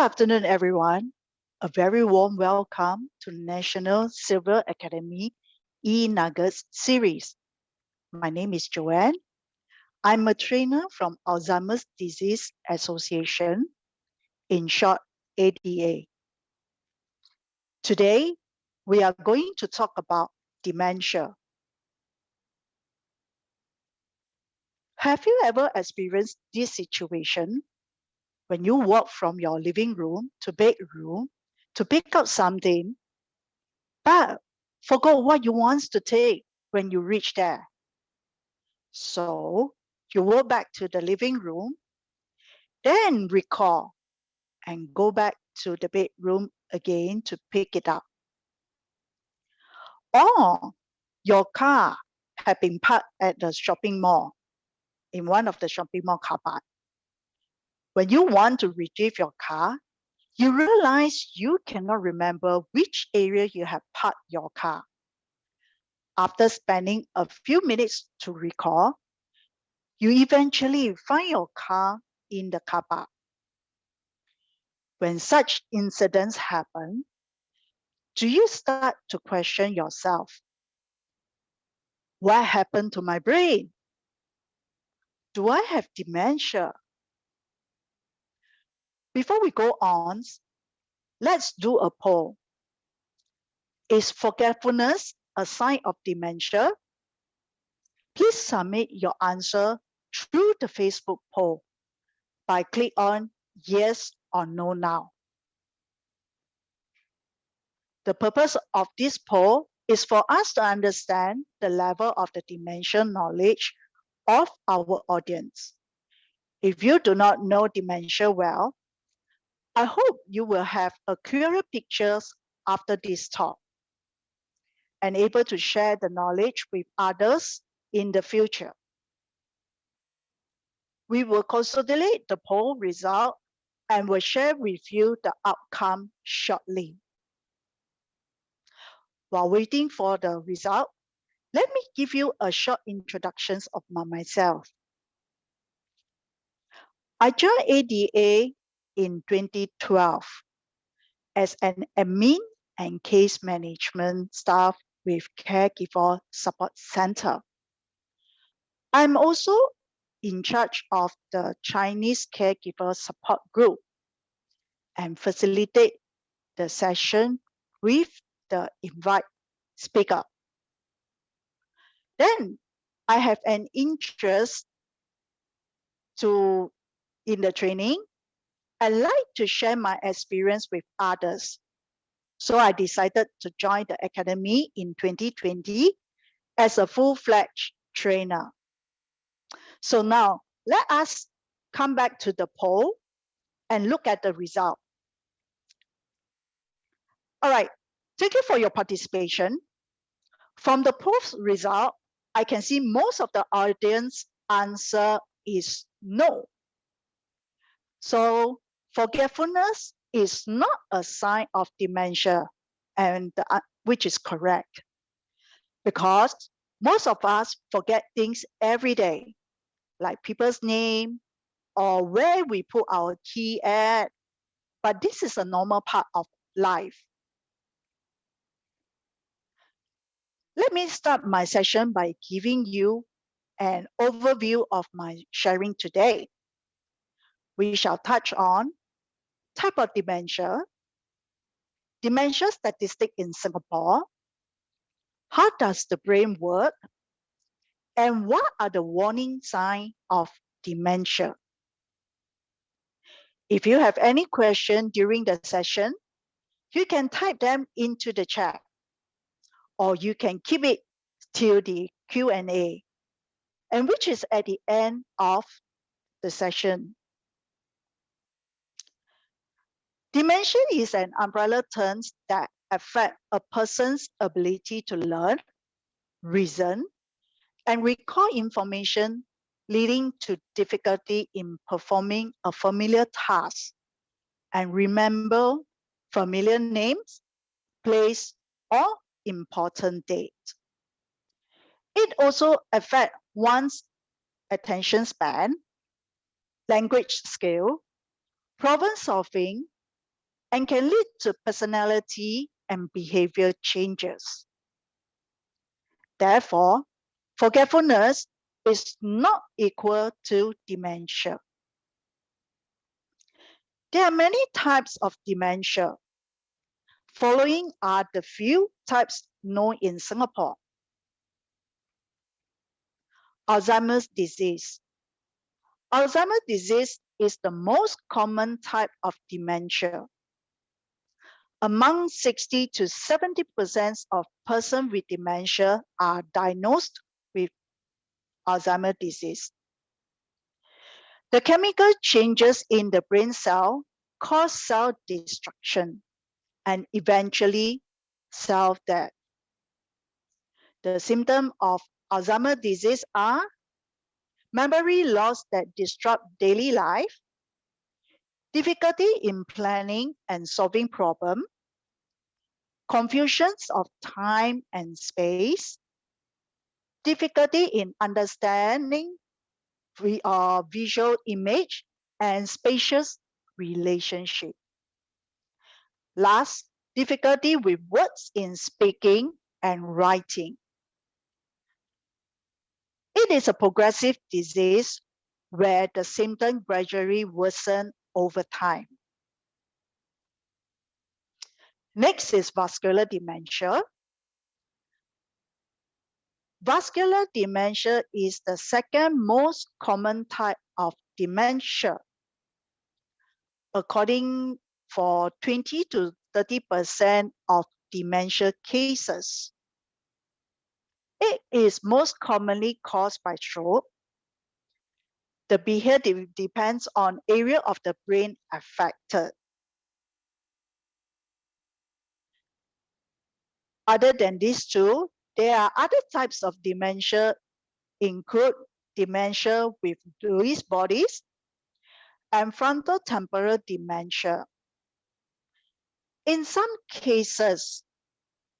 afternoon, everyone. A very warm welcome to National Civil Academy e-Nuggets series. My name is Joanne. I'm a trainer from Alzheimer's Disease Association, in short, ADA. Today, we are going to talk about dementia. Have you ever experienced this situation when you walk from your living room to bedroom to pick up something, but forgot what you want to take when you reach there? So you walk back to the living room, then recall and go back to the bedroom again to pick it up. Or your car had been parked at the shopping mall, in one of the shopping mall car parks. When you want to retrieve your car, you realize you cannot remember which area you have parked your car. After spending a few minutes to recall, you eventually find your car in the car park. When such incidents happen, do you start to question yourself? What happened to my brain? Do I have dementia? Before we go on, let's do a poll. Is forgetfulness a sign of dementia? Please submit your answer through the Facebook poll by click on yes or no now. The purpose of this poll is for us to understand the level of the dementia knowledge of our audience. If you do not know dementia well, I hope you will have a clearer picture after this talk and able to share the knowledge with others in the future. We will consolidate the poll result and will share with you the outcome shortly. While waiting for the result, let me give you a short introduction of myself. I joined ADA in 2012 as an admin and case management staff with Caregiver Support Center. I'm also in charge of the Chinese Caregiver Support Group and facilitate the session with the invite speaker. Then I have an interest in the training. I like to share my experience with others. So I decided to join the academy in 2020 as a full-fledged trainer. So now let us come back to the poll and look at the result. All right, thank you for your participation. From the poll result, I can see most of the audience answer is no. So forgetfulness is not a sign of dementia, and which is correct, because most of us forget things every day, like people's name or where we put our key at, but this is a normal part of life. Let me start my session by giving you an overview of my sharing today. We shall touch on type of dementia, dementia statistic in Singapore, how does the brain work, and what are the warning signs of dementia. If you have any question during the session, you can type them into the chat, or you can keep it till the Q&A, and which is at the end of the session. Dementia is an umbrella term that affects a person's ability to learn, reason, and recall information, leading to difficulty in performing a familiar task and remember familiar names, place, or important dates. It also affects one's attention span, language skill, problem solving, and can lead to personality and behavior changes. Therefore, forgetfulness is not equal to dementia. There are many types of dementia. Following are the few types known in Singapore. Alzheimer's disease. Alzheimer's disease is the most common type of dementia. Among 60 to 70% of persons with dementia are diagnosed with Alzheimer's disease. The chemical changes in the brain cell cause cell destruction and eventually cell death. The symptoms of Alzheimer's disease are memory loss that disrupts daily life, difficulty in planning and solving problems, confusions of time and space, difficulty in understanding visual image and spatial relationship. Last, difficulty with words in speaking and writing. It is a progressive disease where the symptoms gradually worsen over time. Next is vascular dementia. Vascular dementia is the second most common type of dementia. According for 20 to 30% of dementia cases. It is most commonly caused by stroke. The behavior depends on area of the brain affected. Other than these two, there are other types of dementia, include dementia with Lewy bodies and frontotemporal dementia. In some cases,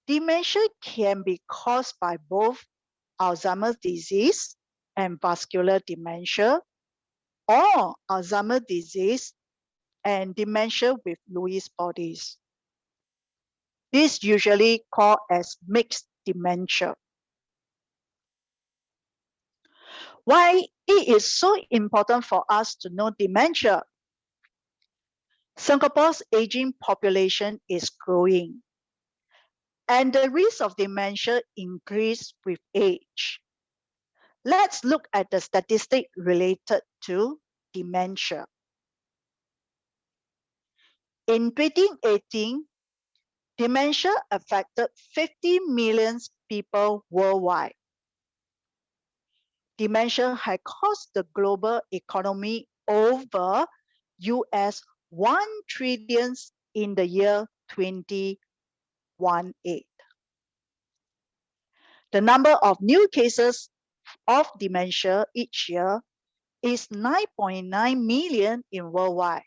dementia can be caused by both Alzheimer's disease and vascular dementia, or Alzheimer's disease and dementia with Lewy bodies. This is usually called as mixed dementia. Why it is so important for us to know dementia? Singapore's aging population is growing, and the risk of dementia increases with age. Let's look at the statistic related to dementia. In 2018, dementia affected 50 million people worldwide. Dementia had cost the global economy over US $1 trillion in the year 2018. The number of new cases of dementia each year is 9.9 million in worldwide,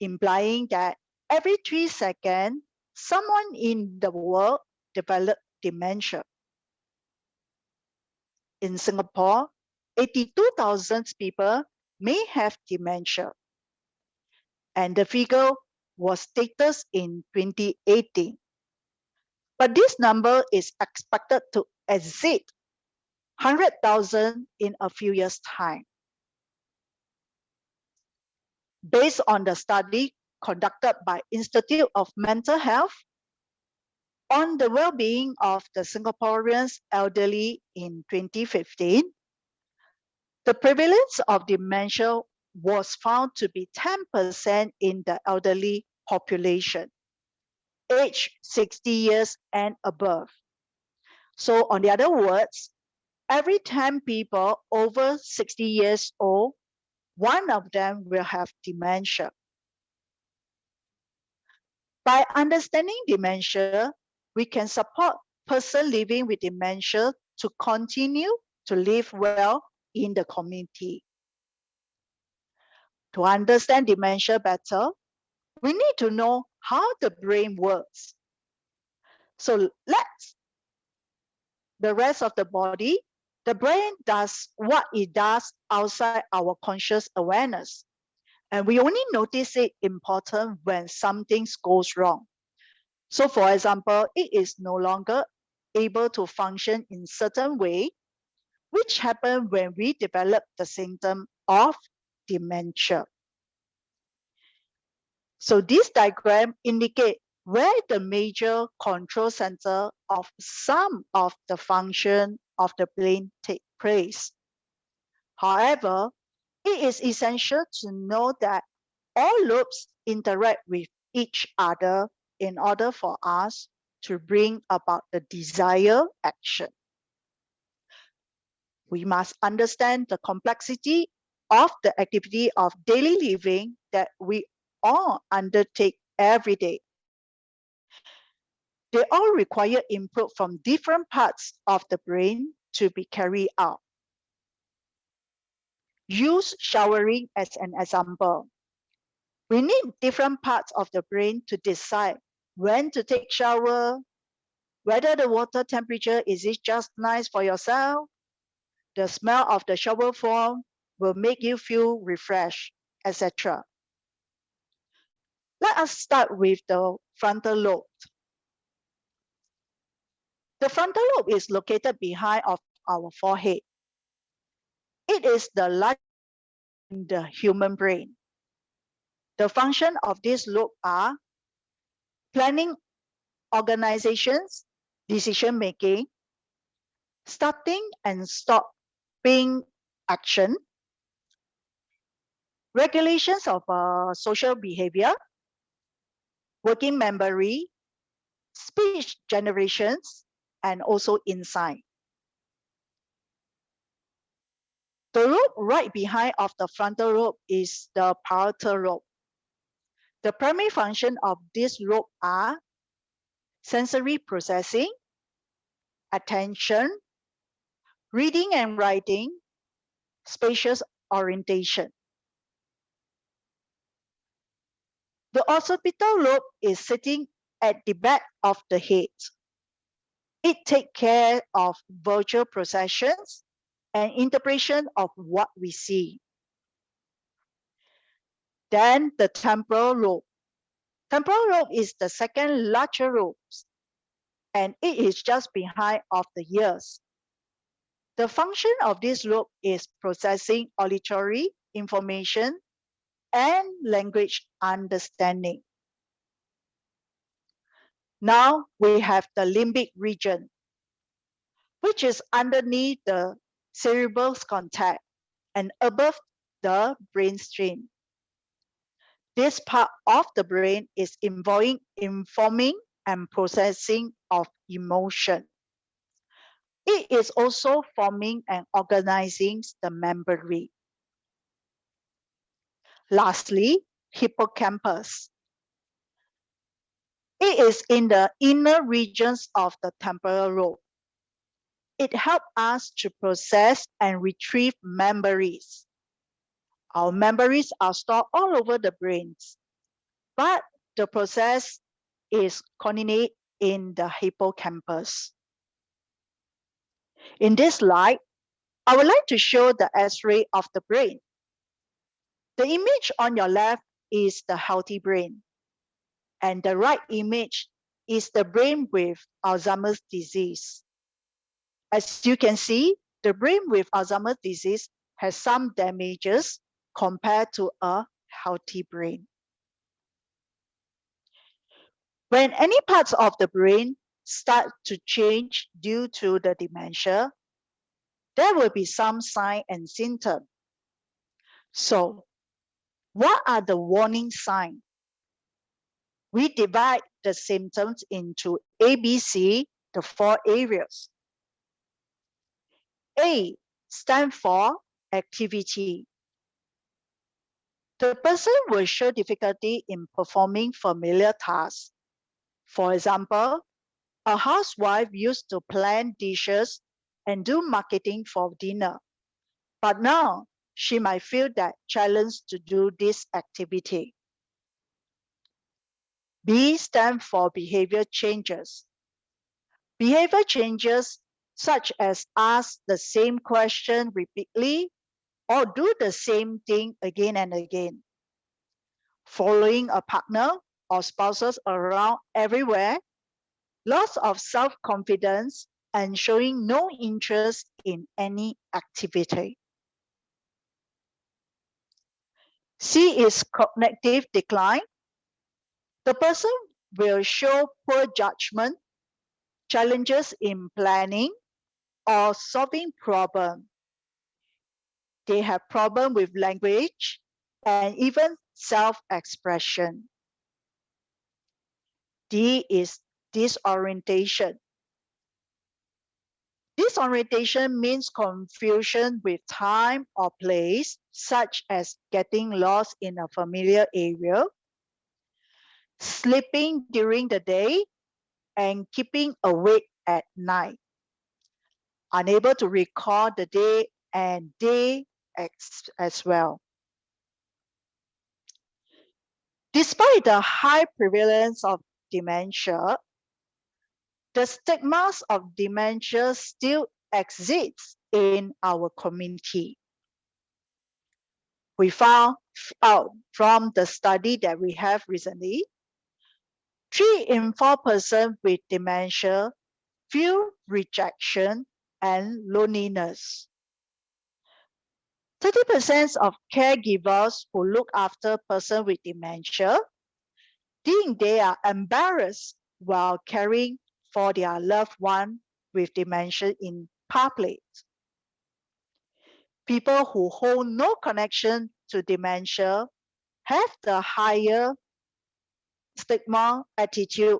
implying that every 3 seconds, someone in the world develops dementia. In Singapore, 82,000 people may have dementia, and the figure was stated in 2018. But this number is expected to exceed 100,000 in a few years' time. Based on the study conducted by Institute of Mental Health on the well-being of the Singaporeans elderly in 2015, the prevalence of dementia was found to be 10% in the elderly population, aged 60 years and above. So, on the other words, every 10 people over 60 years old, one of them will have dementia. By understanding dementia, we can support persons living with dementia to continue to live well in the community. To understand dementia better, we need to know how the brain works. So the rest of the body, the brain does what it does outside our conscious awareness. And we only notice it important when something goes wrong. So for example, it is no longer able to function in certain way, which happen when we develop the symptom of dementia. So this diagram indicates where the major control center of some of the function of the brain take place. However, it is essential to know that all lobes interact with each other in order for us to bring about the desired action. We must understand the complexity of the activity of daily living that we all undertake every day. They all require input from different parts of the brain to be carried out. Use showering as an example. We need different parts of the brain to decide when to take shower, whether the water temperature is it just nice for yourself, the smell of the shower foam will make you feel refreshed, etc. Let us start with the frontal lobe. The frontal lobe is located behind of our forehead. It is the largest in the human brain. The function of this lobe are planning, organizations, decision making, starting and stopping action, regulations of social behavior, working memory, speech generations, and also insight. The lobe right behind of the frontal lobe is the parietal lobe. The primary function of this lobe are sensory processing, attention, reading and writing, spatial orientation. The occipital lobe is sitting at the back of the head. It takes care of visual processions and interpretation of what we see. Then the temporal lobe. Temporal lobe is the second larger lobe, and it is just behind of the ears. The function of this lobe is processing auditory information and language understanding. Now we have the limbic region, which is underneath the cerebral cortex and above the brainstem. This part of the brain is involving informing and processing of emotion. It is also forming and organizing the memory. Lastly, hippocampus. It is in the inner regions of the temporal lobe. It helps us to process and retrieve memories. Our memories are stored all over the brains, but the process is coordinated in the hippocampus. In this slide, I would like to show the X-ray of the brain. The image on your left is the healthy brain, and the right image is the brain with Alzheimer's disease. As you can see, the brain with Alzheimer's disease has some damages compared to a healthy brain. When any parts of the brain start to change due to the dementia, there will be some sign and symptom. So, what are the warning signs? We divide the symptoms into ABC, the 4 areas. A stands for activity. The person will show difficulty in performing familiar tasks. For example, a housewife used to plan dishes and do marketing for dinner, but now she might feel that challenge to do this activity. B stands for behavior changes. Behavior changes such as ask the same question repeatedly or do the same thing again and again. following a partner or spouses around everywhere, loss of self-confidence, and showing no interest in any activity. C is cognitive decline. The person will show poor judgment, challenges in planning or solving problems. They have problems with language and even self-expression. D is disorientation. Disorientation means confusion with time or place, such as getting lost in a familiar area, sleeping during the day, and keeping awake at night, unable to recall the day and day as well. Despite the high prevalence of dementia, the stigmas of dementia still exists in our community. We found out from the study that we have recently, 3 in 4 persons with dementia feel rejection and loneliness. 30% of caregivers who look after persons with dementia think they are embarrassed while caring for their loved one with dementia in public. People who hold no connection to dementia have the higher stigma attitude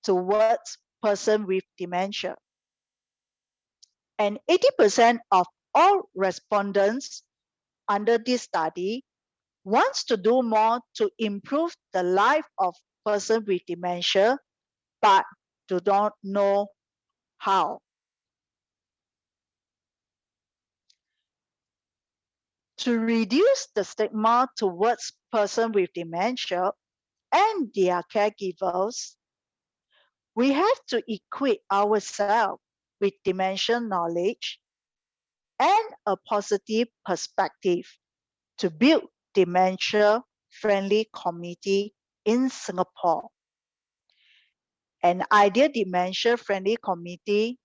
towards person with dementia. And 80% of all respondents under this study wants to do more to improve the life of person with dementia, but do not know how. To reduce the stigma towards person with dementia and their caregivers, we have to equip ourselves with dementia knowledge and a positive perspective to build dementia-friendly community in Singapore. An ideal dementia-friendly community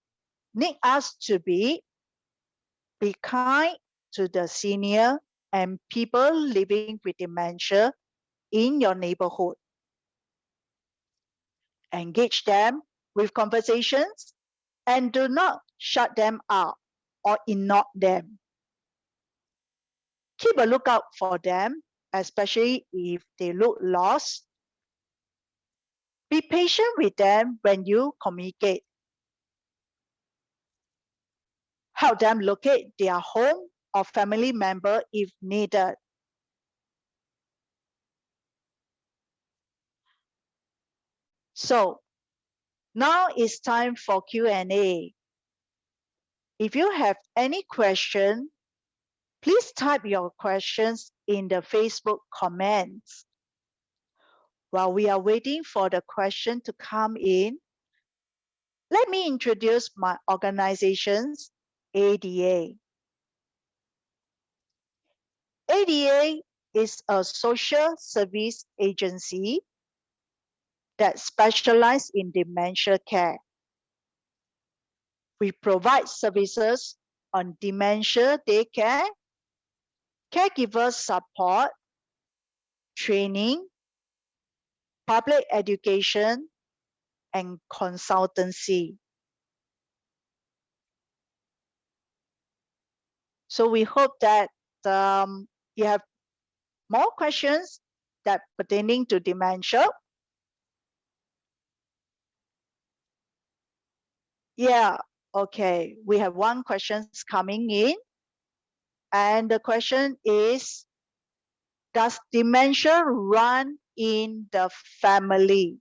needs us to be kind to the senior and people living with dementia in your neighborhood. Engage them with conversations and do not shut them out or ignore them. Keep a lookout for them, especially if they look lost. Be patient with them when you communicate. Help them locate their home or family member if needed. So now it's time for Q&A. If you have any question, please type your questions in the Facebook comments. While we are waiting for the question to come in, let me introduce my organization's ADA. ADA is a social service agency that specializes in dementia care. We provide services on dementia daycare, caregiver support, training, public education, and consultancy. So we hope that you have more questions that pertaining to dementia. Yeah, okay. We have one question coming in. And the question is, does dementia run in the family?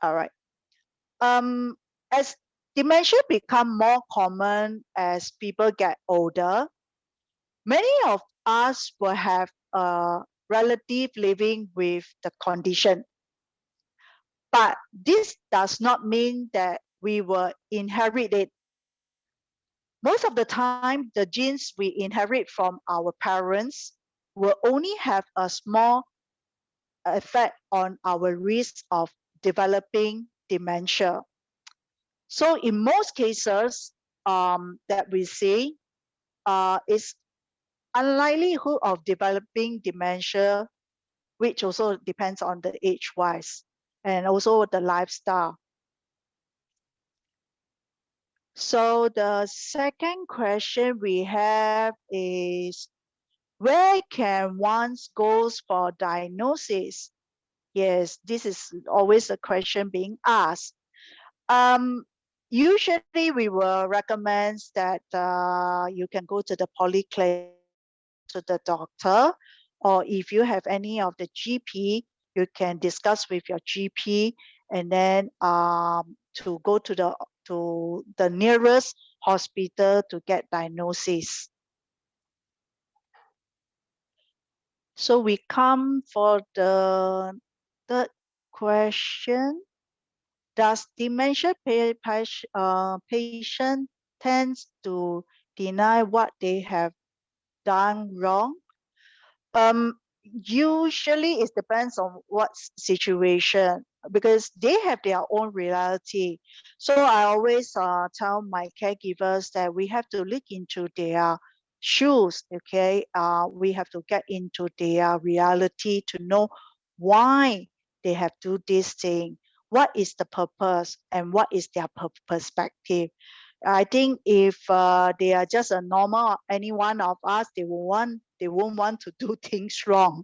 All right. As dementia become more common as people get older, many of us will have a relative living with the condition. But this does not mean that we will inherit it. Most of the time, the genes we inherit from our parents will only have a small effect on our risk of developing dementia. So in most cases that we see, is unlikelihood of developing dementia, which also depends on the age-wise and also the lifestyle. So the second question we have is, where can one go for diagnosis? Yes, this is always a question being asked. Usually we will recommend that you can go to the polyclinic, to the doctor, or if you have any of the GP, you can discuss with your GP, and then to go to the nearest hospital to get diagnosis. So we come for the third question. Does dementia patient tends to deny what they have done wrong? Usually it depends on what situation, because they have their own reality. So I always tell my caregivers that we have to look into their shoes, okay? We have to get into their reality to know why they have to do this thing, what is the purpose, and what is their perspective. I think if they are just a normal, any one of us, they won't want to do things wrong.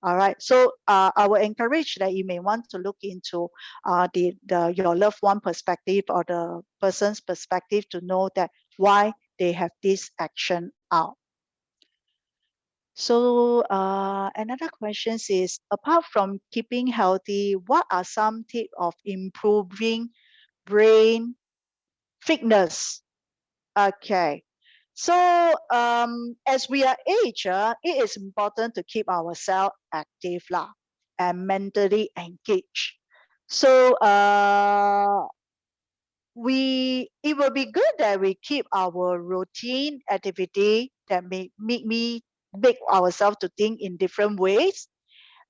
All right. So I will encourage that you may want to look into your loved one perspective or the person's perspective to know that why they have this action out. So another question is, apart from keeping healthy, what are some tips of improving brain fitness? Okay. So as we are aged, it is important to keep ourselves active and mentally engaged. So it will be good that we keep our routine activity that make ourselves to think in different ways.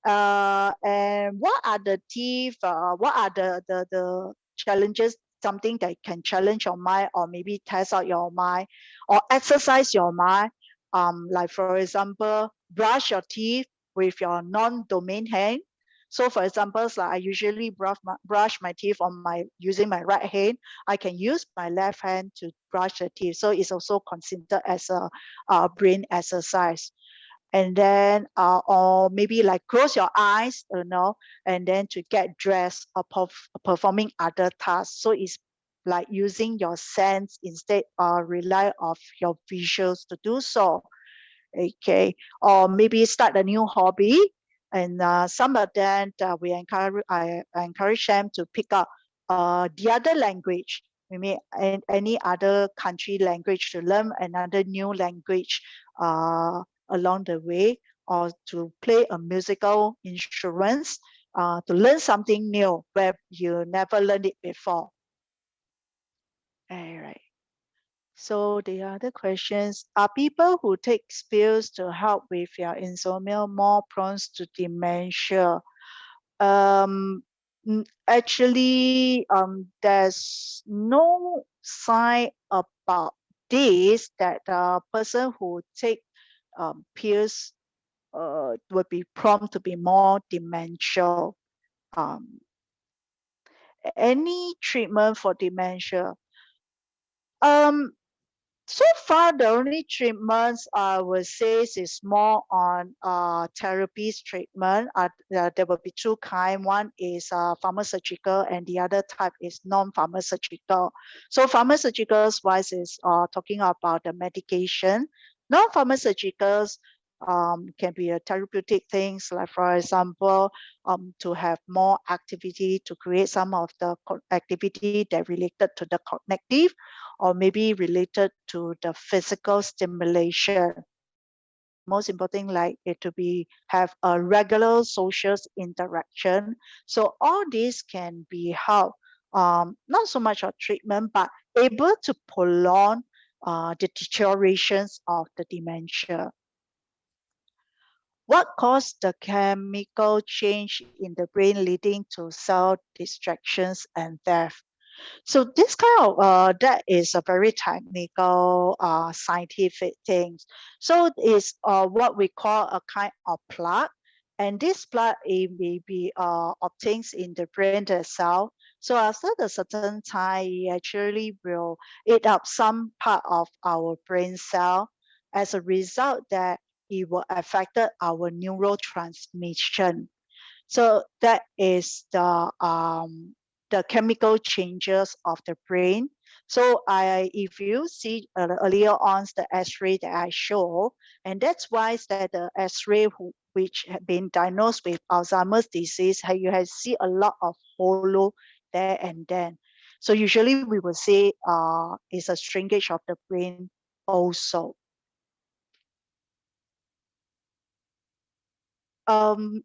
And what are the tips? What are the challenges? Something that can challenge your mind, or maybe test out your mind, or exercise your mind. Like for example, brush your teeth with your non-domain hand. So for example, like I usually brush my teeth using my right hand. I can use my left hand to brush the teeth. So it's also considered as a brain exercise. And then or maybe like close your eyes, and then to get dressed or performing other tasks. So it's like using your sense instead rely of your visuals to do so. Okay. Or maybe start a new hobby, and some of them I encourage them to pick up the other language, maybe any other country language, to learn another new language along the way, or to play a musical instruments, to learn something new where you never learned it before. All right. So the other questions are, people who take pills to help with your insomnia more prone to dementia? Actually, there's no sign about this that a person who take pills would be prompt to be more dementia. Any treatment for dementia? So far, the only treatments I would say is more on therapies treatment. There will be two kinds. One is pharmaceutical, and the other type is non-pharmaceutical. So pharmaceuticals wise is talking about the medication. Non-pharmaceuticals can be a therapeutic things, like for example, to have more activity, to create some of the activity that related to the cognitive, or maybe related to the physical stimulation. Most important, like it to have a regular social interaction. So all this can be helped, not so much of treatment, but able to prolong the deteriorations of the dementia. What caused the chemical change in the brain leading to cell distractions and death? So this kind of that is a very technical scientific thing. So it's what we call a kind of plug, and this plug it may be obtained in the brain itself. So after the certain time, it actually will eat up some part of our brain cell. As a result, that it will affect our neurotransmission. So that is the chemical changes of the brain. So if you see earlier on the X-ray that I show, and that's why that the X-ray which have been diagnosed with Alzheimer's disease, you have see a lot of hollow there and then. So usually we will say it's a shrinkage of the brain also.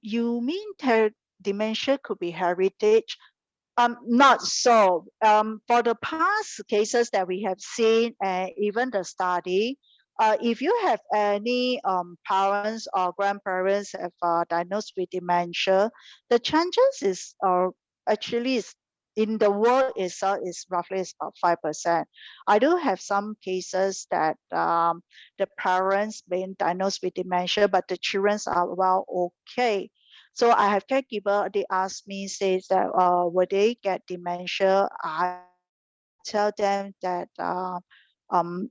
You mean that dementia could be heritage? Not so. For the past cases that we have seen, and even the study, if you have any parents or grandparents have diagnosed with dementia, the chances is actually is in the world itself is roughly about 5%. I do have some cases that the parents been diagnosed with dementia, but the children are well okay. So I have caregiver, they ask me, says that will they get dementia? I tell them that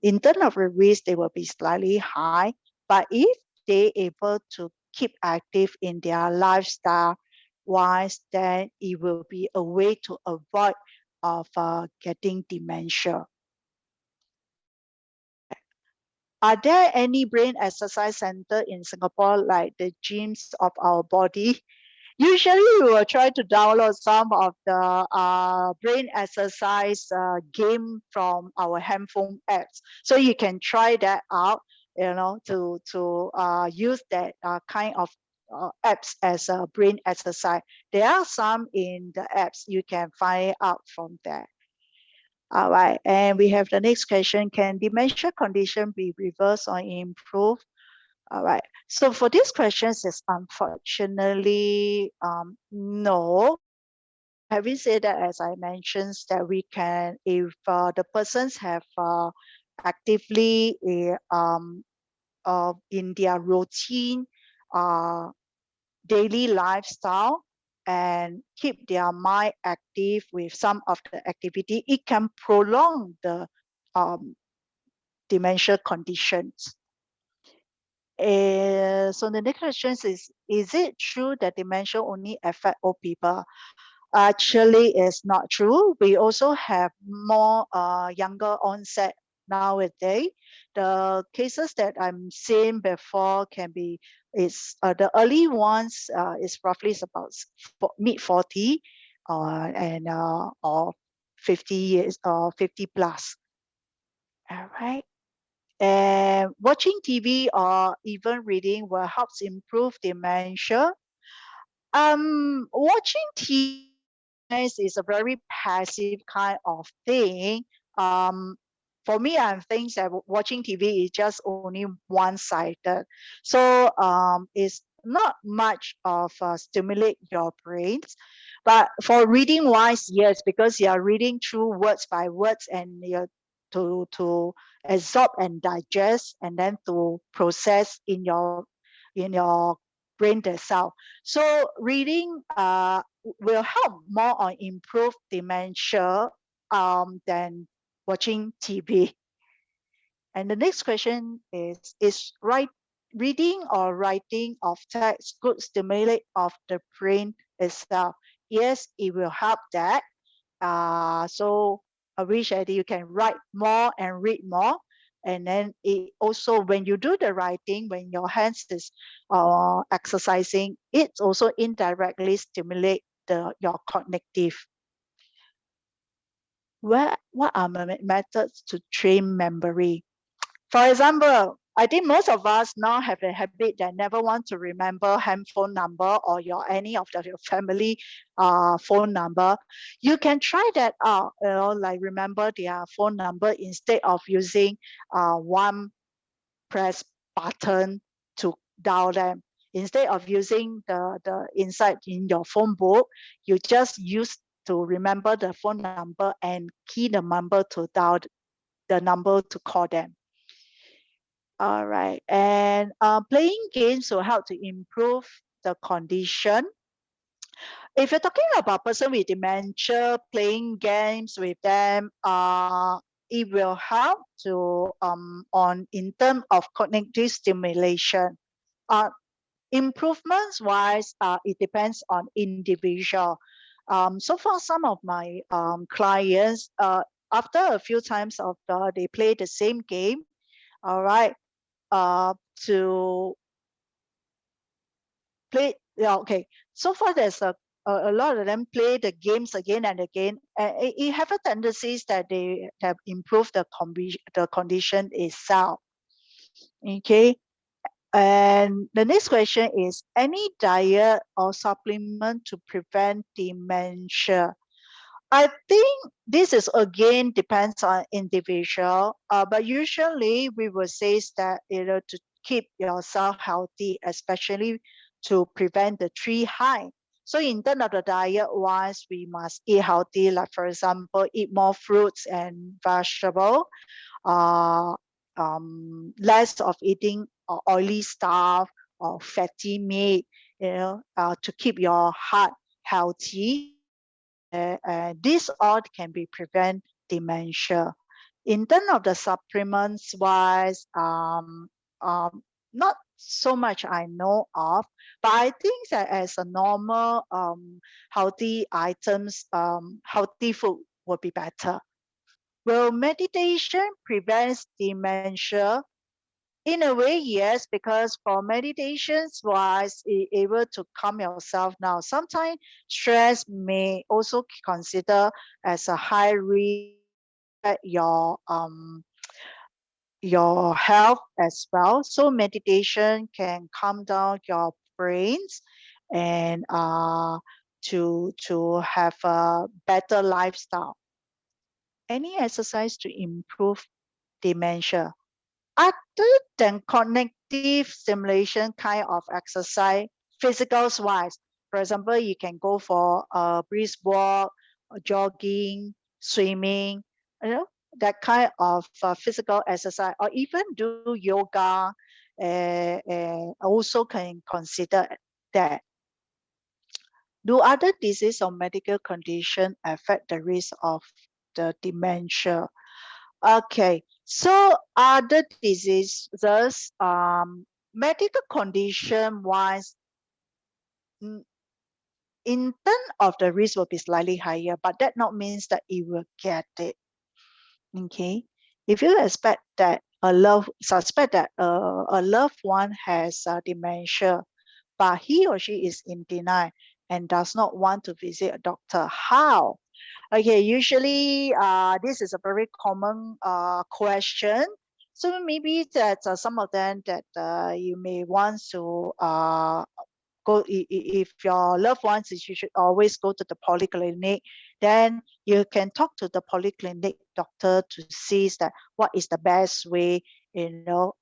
in terms of the risk, they will be slightly high. But if they able to keep active in their lifestyle wise, then it will be a way to avoid of getting dementia. Are there any brain exercise center in Singapore like the gyms of our body? Usually we will try to download some of the brain exercise game from our handphone apps. So you can try that out, to use that kind of apps as a brain exercise. There are some in the apps, you can find it out from there. All right, and we have the next question. Can dementia condition be reversed or improved? All right, so for these questions, is unfortunately no. Having said that, as I mentioned, that we can, if the persons have actively in their routine daily lifestyle and keep their mind active with some of the activity, it can prolong the dementia conditions. So the next question is it true that dementia only affect old people? Actually, it's not true. We also have more younger onset nowadays. The cases that I'm seeing before can be, the early ones is roughly about mid-40 and or 50 years or 50 plus. All right. And watching TV or even reading will help improve dementia. Watching TV is a very passive kind of thing. For me, I think that watching TV is just only one-sided. So it's not much of stimulate your brains. But for reading wise, yes, because you are reading through words by words and you're to absorb and digest and then to process in your brain itself. So reading will help more on improve dementia than watching TV. And the next question is reading or writing of text good stimulate of the brain itself? Yes, it will help that. So I wish that you can write more and read more. And then it also, when you do the writing, when your hands is exercising, it also indirectly stimulate your cognitive. What are methods to train memory? For example, I think most of us now have a habit that never want to remember handphone number or any of your family phone number. You can try that out, like remember their phone number instead of using one press button to dial them. Instead of using the inside in your phone book, you just use to remember the phone number and key the number to dial the number to call them. All right, and playing games will help to improve the condition. If you're talking about person with dementia, playing games with them, it will help to in terms of cognitive stimulation. Improvements wise, it depends on individual. So for some of my clients, after a few times of they play the same game, all right, to play, yeah, okay. So far, there's a lot of them play the games again and again. It have a tendencies that they have improved the condition itself. Okay. And the next question is, any diet or supplement to prevent dementia? I think this is again depends on individual, but usually we will say that to keep yourself healthy, especially to prevent the tree high. So in terms of the diet wise, we must eat healthy, like for example, eat more fruits and vegetable, less of eating oily stuff or fatty meat, to keep your heart healthy. This all can be prevent dementia. In terms of the supplements wise, not so much I know of, but I think that as a normal healthy items, healthy food would be better. Will meditation prevent dementia? In a way, yes, because for meditations wise, able to calm yourself now. Sometimes stress may also consider as a high risk your health as well. So meditation can calm down your brains and to have a better lifestyle. Any exercise to improve dementia? Other than cognitive stimulation kind of exercise, physicals wise, for example, you can go for a brisk walk, jogging, swimming, that kind of physical exercise, or even do yoga, also can consider that. Do other disease or medical condition affect the risk of the dementia? Okay, so other diseases, medical condition wise, in terms of the risk will be slightly higher, but that not means that you will get it. Okay, if you suspect that a loved one has dementia, but he or she is in denial and does not want to visit a doctor, how? Okay, usually this is a very common question. So maybe that some of them that you may want to go, if your loved ones, you should always go to the polyclinic. Then you can talk to the polyclinic doctor to see that what is the best way, to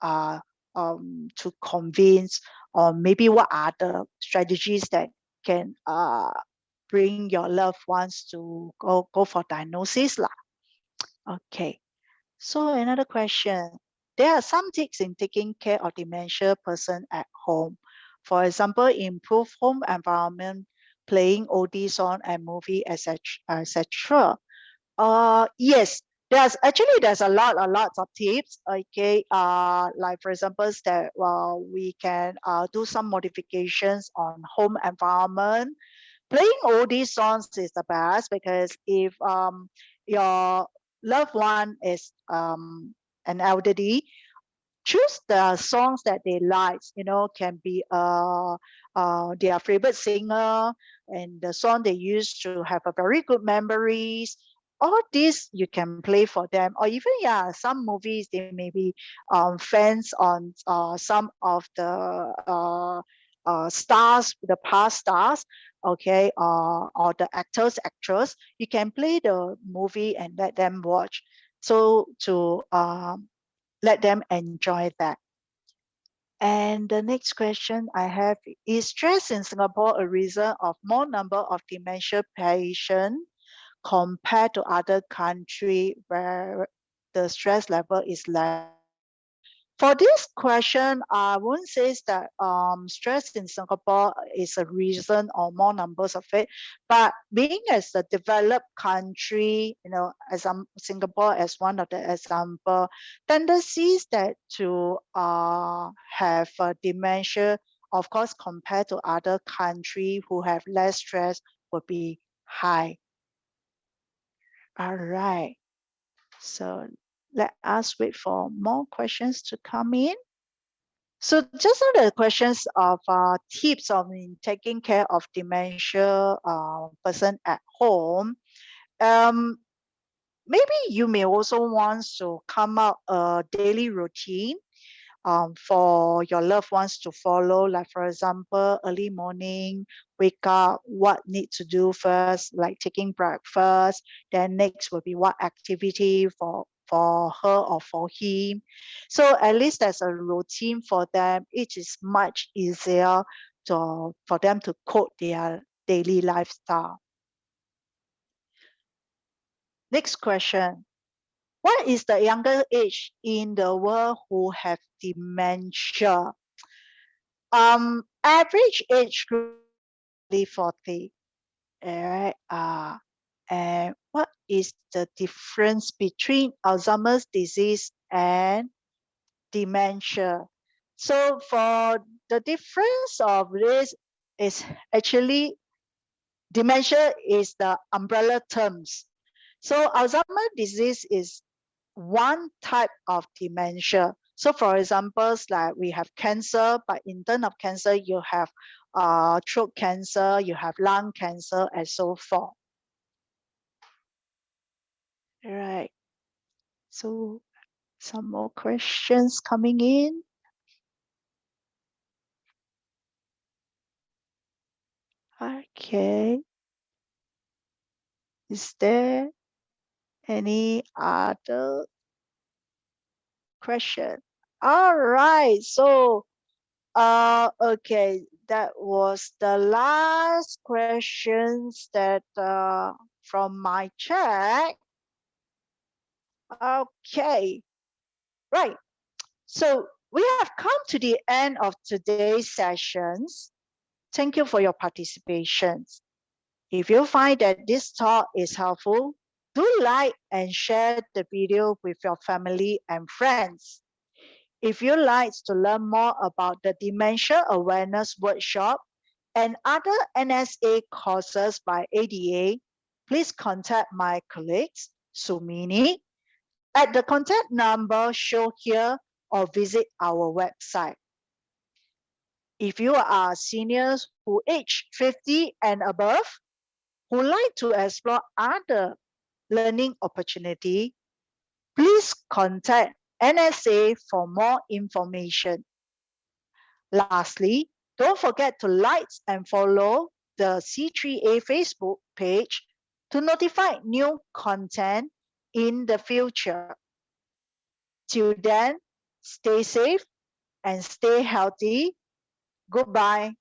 convince, or maybe what are the strategies that can bring your loved ones to go for diagnosis lah. Okay, so another question. There are some tips in taking care of dementia person at home. For example, improve home environment, playing oldie song and movie, etc. Yes, there's a lot of tips. Okay, like for example, that we can do some modifications on home environment. Playing oldie songs is the best, because if your loved one is an elderly, choose the songs that they like. Can be their favorite singer and the song they used to have a very good memories. All this you can play for them, or even some movies they may be fans on some of the stars, the past stars, okay, or the actress. You can play the movie and let them watch, so to let them enjoy that. And the next question I have is stress in Singapore a reason of more number of dementia patients compared to other countries where the stress level is less? For this question, I won't say that stress in Singapore is a reason or more numbers of it, but being as a developed country, as Singapore as one of the example, tendencies that to have dementia, of course, compared to other countries who have less stress, would be high. All right, so let us wait for more questions to come in. So just are the questions of tips of taking care of dementia person at home. Maybe you may also want to come up a daily routine for your loved ones to follow, like for example, early morning, wake up, what need to do first, like taking breakfast, then next will be what activity for her or for him. So at least there's a routine for them. It is much easier for them to cope their daily lifestyle. Next question. What is the younger age in the world who have dementia? Average age group 40. All right. And what is the difference between Alzheimer's disease and dementia? So for the difference of this is actually dementia is the umbrella terms. So Alzheimer's disease is one type of dementia. So for example, like we have cancer, but in terms of cancer, you have throat cancer, you have lung cancer, and so forth. All right. So some more questions coming in. Okay. Is there any other question? All right. So, okay, that was the last questions that from my chat. Okay, right. So we have come to the end of today's sessions. Thank you for your participation. If you find that this talk is helpful, do like and share the video with your family and friends. If you'd like to learn more about the Dementia Awareness Workshop and other NSA courses by ADA, please contact my colleagues, Sumini, at the contact number shown here or visit our website. If you are seniors who age 50 and above, who like to explore other learning opportunity, please contact NSA for more information. Lastly, don't forget to like and follow the C3A Facebook page to notify new content in the future. Till then, stay safe and stay healthy. Goodbye.